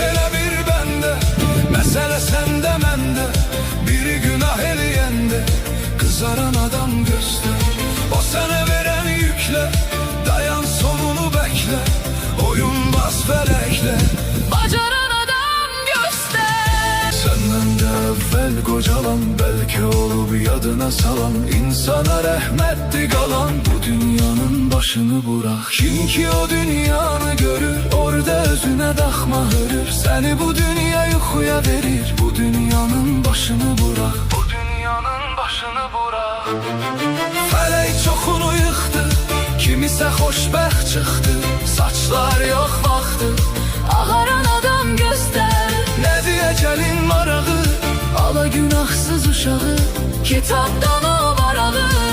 elə bir bəndə, məsələ səndə məndə. Biri günah eləyəndə qızaran adam göstər. O sənə verən yüklə, dayan sonunu bəklə. Oyun bas fələklə, bacaran adam göster. səndən də əvvəl qocalan, bəlkə olub yadına salan. İnsana rəhmətli qalan, bu dünyanın başını bırak. Kim ki o dünyanı görür, orada özünə daxma hörür. Səni bu dünya yuxuya verir, bu dünyanın başını bırak. Bu dünyanın başını bırak. Fələk çoxunu yıxdı, kimisə xoşbəxt çıxdı. Saçlar yox vaxtı, Ağaran adam göster. nə deyəcəlin marağı. Ala günahsız uşağı, kitaptan o varağı.